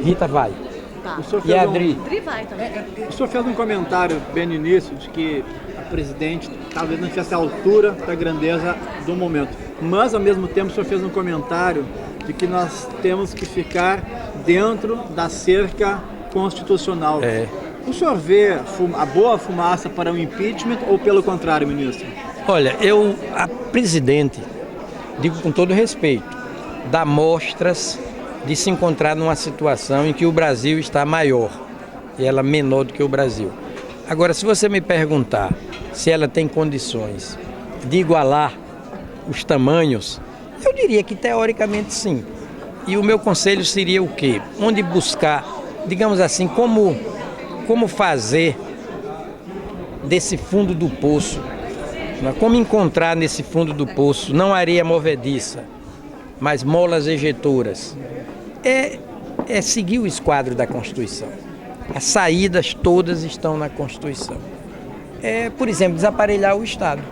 Rita vai. Tá. E a Adri? Adri vai também. O senhor fez um comentário bem no início de que a presidente talvez não estivesse à altura da grandeza do momento. Mas, ao mesmo tempo, o senhor fez um comentário de que nós temos que ficar dentro da cerca constitucional. O senhor vê a boa fumaça para o impeachment ou pelo contrário, ministro? Olha, a presidente, digo com todo respeito, dá mostras de se encontrar numa situação em que o Brasil está maior e ela menor do que o Brasil. Agora, se você me perguntar se ela tem condições de igualar os tamanhos, eu diria que teoricamente sim. E o meu conselho seria o quê? Onde buscar, digamos assim, como fazer desse fundo do poço, como encontrar nesse fundo do poço, não areia movediça, mas molas ejetoras. É seguir o esquadro da Constituição. As saídas todas estão na Constituição. Por exemplo, desaparelhar o Estado.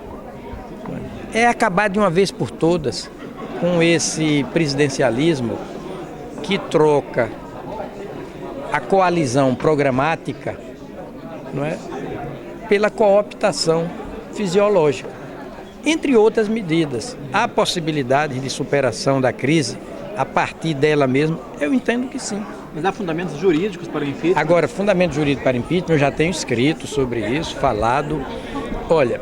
É acabar de uma vez por todas com esse presidencialismo que troca a coalizão programática, não é, pela cooptação fisiológica. Entre outras medidas, há possibilidade de superação da crise a partir dela mesma? Eu entendo que sim. Mas há fundamentos jurídicos para o impeachment? Agora, fundamento jurídico para impeachment, eu já tenho escrito sobre isso, falado. Olha,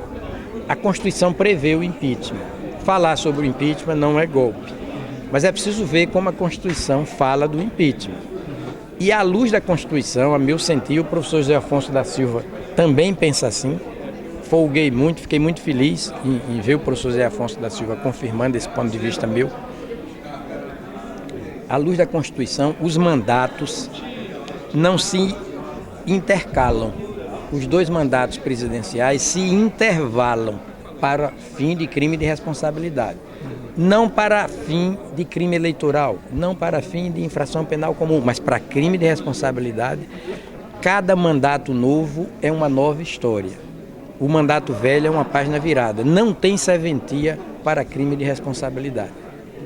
a Constituição prevê o impeachment. Falar sobre o impeachment não é golpe. Mas é preciso ver como a Constituição fala do impeachment. E à luz da Constituição, a meu sentir, o professor José Afonso da Silva também pensa assim. Folguei muito, fiquei muito feliz em ver o professor José Afonso da Silva confirmando esse ponto de vista meu. À luz da Constituição, os mandatos não se intercalam. Os dois mandatos presidenciais se intervalam para fim de crime de responsabilidade. Não para fim de crime eleitoral, não para fim de infração penal comum, mas para crime de responsabilidade. Cada mandato novo é uma nova história. O mandato velho é uma página virada. Não tem serventia para crime de responsabilidade.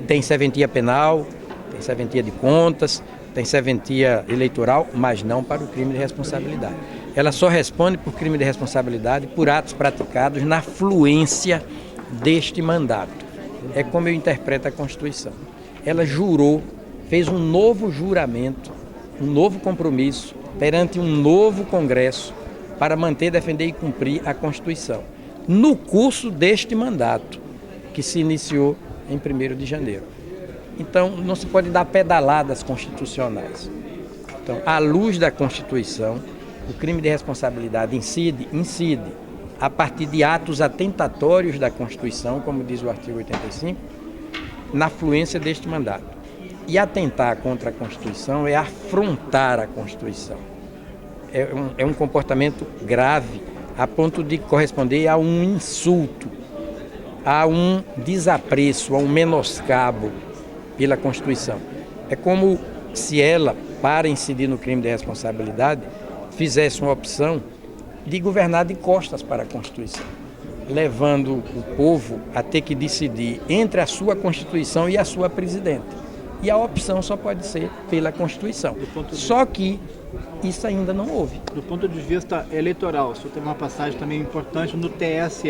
Tem serventia penal, tem serventia de contas, tem serventia eleitoral, mas não para o crime de responsabilidade. Ela só responde por crime de responsabilidade por atos praticados na fluência deste mandato. É como eu interpreto a Constituição. Ela jurou, fez um novo juramento, um novo compromisso perante um novo Congresso para manter, defender e cumprir a Constituição, no curso deste mandato, que se iniciou em 1º de janeiro. Então, não se pode dar pedaladas constitucionais. Então, à luz da Constituição, o crime de responsabilidade incide a partir de atos atentatórios da Constituição, como diz o artigo 85, na fluência deste mandato. E atentar contra a Constituição é afrontar a Constituição. É um comportamento grave, a ponto de corresponder a um insulto, a um desapreço, a um menoscabo pela Constituição. É como se ela, para incidir no crime de responsabilidade, fizesse uma opção de governar de costas para a Constituição, levando o povo a ter que decidir entre a sua Constituição e a sua presidente. E a opção só pode ser pela Constituição. Só que isso ainda não houve. Do ponto de vista eleitoral, o senhor teve uma passagem também importante no TSE.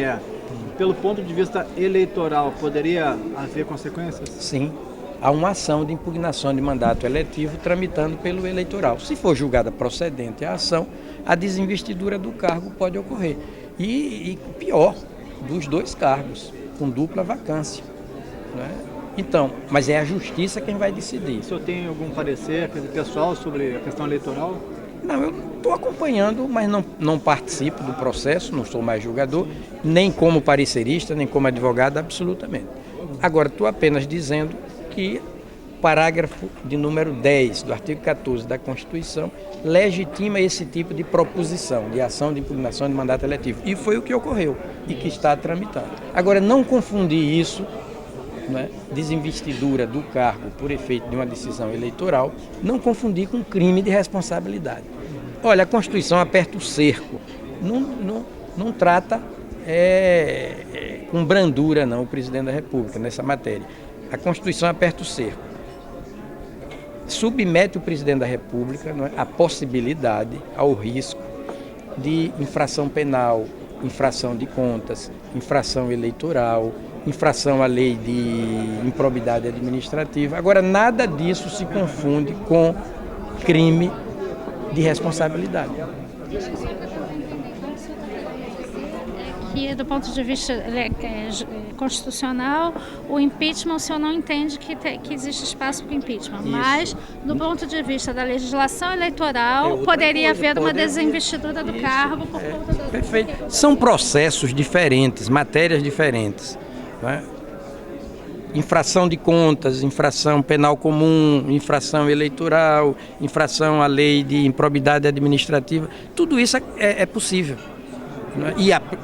Pelo ponto de vista eleitoral, poderia haver consequências? Sim. Há uma ação de impugnação de mandato eletivo tramitando pelo eleitoral. Se for julgada procedente a ação, a desinvestidura do cargo pode ocorrer. E pior, dos dois cargos, com dupla vacância. Né? Então, mas é a justiça quem vai decidir. O senhor tem algum parecer pessoal sobre a questão eleitoral? Não, eu estou acompanhando, mas não participo do processo, não sou mais julgador, nem como parecerista, nem como advogado, absolutamente. Agora, estou apenas dizendo que o parágrafo de número 10 do artigo 14 da Constituição legitima esse tipo de proposição, de ação de impugnação de mandato eletivo. E foi o que ocorreu e que está tramitando. Agora, não confundir isso, né, desinvestidura do cargo por efeito de uma decisão eleitoral, não confundir com crime de responsabilidade. Olha, a Constituição aperta o cerco, não trata com brandura não o presidente da República nessa matéria. A Constituição aperta o cerco. submete o presidente da República, não é, à possibilidade, ao risco de infração penal, infração de contas, infração eleitoral, infração à lei de improbidade administrativa. Agora, nada disso se confunde com crime de responsabilidade. Que, do ponto de vista constitucional, o impeachment, o senhor não entende que existe espaço para impeachment, isso. Mas, do ponto de vista da legislação eleitoral, poderia haver uma desinvestidura do cargo por conta da... Perfeito. São processos diferentes, matérias diferentes, né? Infração de contas, infração penal comum, infração eleitoral, infração à lei de improbidade administrativa, tudo isso é possível.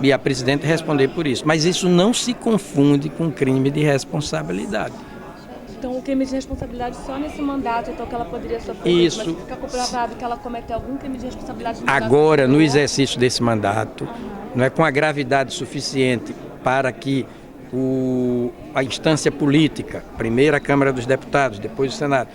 E a presidente responder por isso. Mas isso não se confunde com crime de responsabilidade. Então, o crime de responsabilidade só nesse mandato, então, que ela poderia sofrer, isso, mas fica comprovado que ela cometeu algum crime de responsabilidade no agora, no exercício desse mandato, não é com a gravidade suficiente para que a instância política, primeiro a Câmara dos Deputados, depois o Senado,